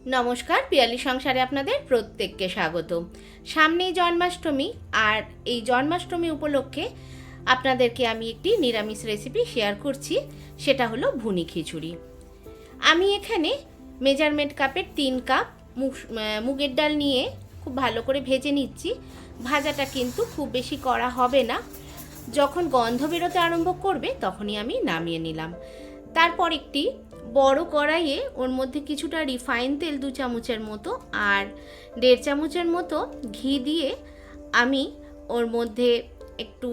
নমস্কার, পিয়ালি সংসারে আপনাদের প্রত্যেককে স্বাগত। সামনেই জন্মাষ্টমী, আর এই জন্মাষ্টমী উপলক্ষে আপনাদেরকে আমি একটি নিরামিষ রেসিপি শেয়ার করছি। সেটা হলো ভুনি খিচুড়ি। আমি এখানে মেজারমেন্ট কাপের 3 কাপ মুগের ডাল নিয়ে খুব ভালো করে ভেজে নিচ্ছি। ভাজাটা কিন্তু খুব বেশি করা হবে না, যখন গন্ধ বেরোতে আরম্ভ করবে তখনই আমি নামিয়ে নিলাম। তারপর একটি বড় কড়াইয়ে ওর মধ্যে কিছুটা রিফাইন তেল 2 চামচের মতো আর 1.5 চামচের মতো ঘি দিয়ে আমি ওর মধ্যে একটু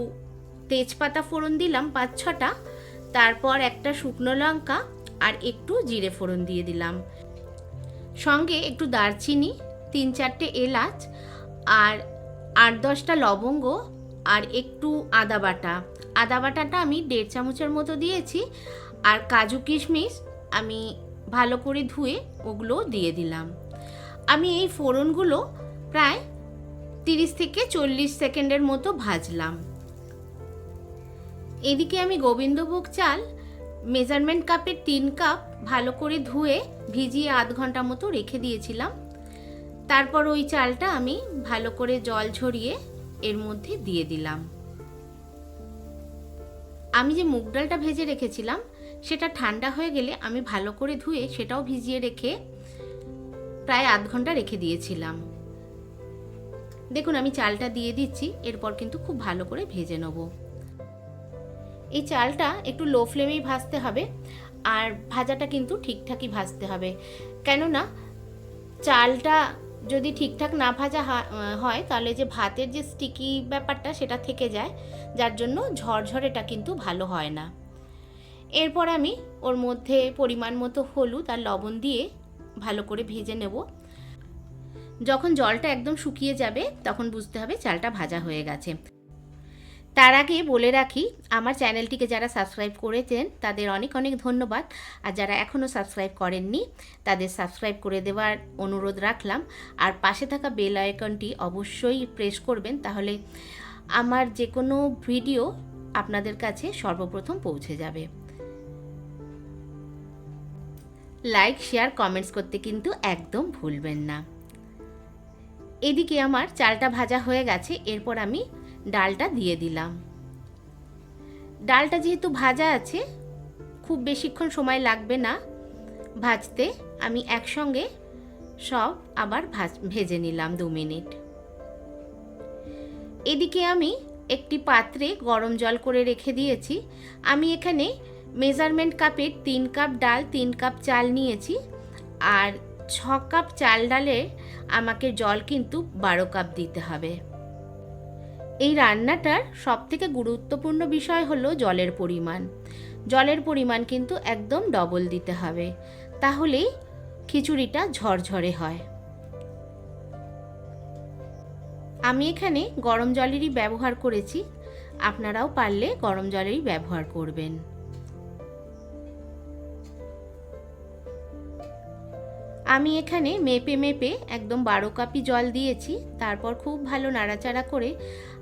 তেজপাতা ফোড়ন দিলাম 5-6টা, তারপর একটা শুকনো লঙ্কা আর একটু জিরে ফোড়ন দিয়ে দিলাম, সঙ্গে একটু দারচিনি, 3-4টে এলাচ আর 8-10টা লবঙ্গ আর একটু আদা বাটাটা আমি 1.5 চামচের মতো দিয়েছি। আর কাজু কিশমিশ আমি ভালো করে ধুয়ে ওগুলো দিয়ে দিলাম। আমি এই ফোড়নগুলো প্রায় 30 থেকে 40 সেকেন্ডের মতো ভাজলাম। এদিকে আমি গোবিন্দভোগ চাল মেজারমেন্ট কাপের 3 কাপ ভালো করে ধুয়ে ভিজিয়ে আধ ঘন্টা মতো রেখে দিয়েছিলাম। তারপর ওই চালটা আমি ভালো করে জল ঝরিয়ে এর মধ্যে দিয়ে দিলাম। আমি যে মুগ ডালটা ভেজে রেখেছিলাম সেটা ঠান্ডা হয়ে গেলে আমি ভালো করে ধুয়ে সেটাও ভিজিয়ে রেখে প্রায় আধ ঘন্টা রেখে দিয়েছিলাম। দেখুন আমি চালটা দিয়ে দিচ্ছি, এরপর কিন্তু খুব ভালো করে ভেজে নেব। এই চালটা একটু লো ফ্লেমেই ভাজতে হবে, আর ভাজাটা কিন্তু ঠিকঠাকই ভাজতে হবে, কেননা চালটা যদি ঠিকঠাক না ভাজা হয় তাহলে যে ভাতের যে স্টিকি ব্যাপারটা সেটা থেকে যায়, যার জন্য ঝরঝরেটা কিন্তু ভালো হয় না। এরপর আমি ওর মধ্যে পরিমাণ মতো হলুদ আর লবণ দিয়ে ভালো করে ভেজে নেব। যখন জলটা একদম শুকিয়ে যাবে তখন বুঝতে হবে চালটা ভাজা হয়ে গেছে। তার আগে বলে রাখি, আমার চ্যানেলটিকে যারা সাবস্ক্রাইব করেছেন তাদের অনেক অনেক ধন্যবাদ, আর যারা এখনও সাবস্ক্রাইব করেননি তাদের সাবস্ক্রাইব করে দেওয়ার অনুরোধ রাখলাম। আর পাশে থাকা বেল আইকনটি অবশ্যই প্রেস করবেন, তাহলে আমার যে কোনো ভিডিও আপনাদের কাছে সর্বপ্রথম পৌঁছে যাবে। লাইক, শেয়ার, কমেন্টস করতে কিন্তু একদম ভুলবেন না। এদিকে আমার চালটা ভাজা হয়ে গেছে, এরপর আমি ডালটা দিয়ে দিলাম। ডালটা যেহেতু ভাজা আছে খুব বেশিক্ষণ সময় লাগবে না ভাজতে, আমি একসঙ্গে সব আবার ভেজে নিলাম 2 মিনিট। এদিকে আমি একটি পাত্রে গরম জল করে রেখে দিয়েছি। আমি এখানে মেজারমেন্ট কাপের 3 কাপ ডাল 3 কাপ চাল নিয়েছি, আর 6 কাপ চাল ডালে আমাকে জল কিন্তু 12 কাপ দিতে হবে। এই রান্নাটার সবথেকে গুরুত্বপূর্ণ বিষয় হলো জলের পরিমাণ। জলের পরিমাণ কিন্তু একদম ডবল দিতে হবে, তাহলেই খিচুড়িটা ঝরঝরে হয়। আমি এখানে গরম জলেরই ব্যবহার করেছি, আপনারাও পারলে গরম জলেরই ব্যবহার করবেন। আমি এখানে মেপে একদম 12 কাপই জল দিয়েছি। তারপর খুব ভালো নাড়াচাড়া করে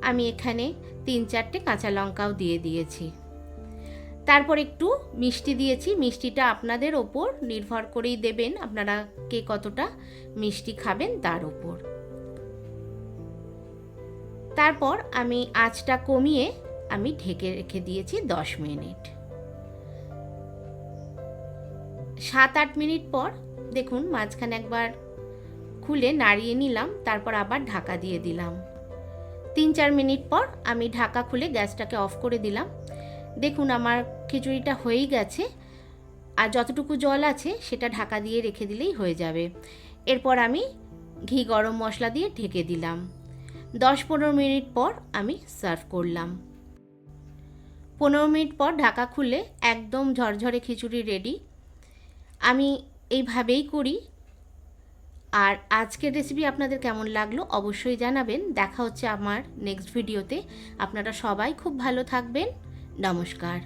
আমি এখানে 3-4টে কাঁচা লঙ্কাও দিয়ে দিয়েছি। তারপর একটু মিষ্টি দিয়েছি। মিষ্টিটা আপনাদের ওপর নির্ভর করেই দেবেন, আপনারা কে কতটা মিষ্টি খাবেন তার ওপর। তারপর আমি আঁচটা কমিয়ে আমি ঢেকে রেখে দিয়েছি 10 মিনিট। 7-8 মিনিট পর দেখুন মাঝখানে একবার খুলে নাড়িয়ে নিলাম, তারপর আবার ঢাকা দিয়ে দিলাম। 3-4 মিনিট পর আমি ঢাকা খুলে গ্যাসটাকে অফ করে দিলাম। দেখুন আমার খিচুড়িটা হয়েই গেছে, আর যতটুকু জল আছে সেটা ঢাকা দিয়ে রেখে দিলেই হয়ে যাবে। এরপর আমি ঘি গরম মশলা দিয়ে ঢেকে দিলাম। 10-15 মিনিট পর আমি সার্ভ করলাম। 15 মিনিট পর ঢাকা খুলে একদম ঝরঝরে খিচুড়ি রেডি। আমি এইভাবেই করি। আর আজকের রেসিপি আপনাদের কেমন লাগলো অবশ্যই জানাবেন। দেখা হচ্ছে আমার নেক্সট ভিডিওতে। আপনারা সবাই খুব ভালো থাকবেন। নমস্কার।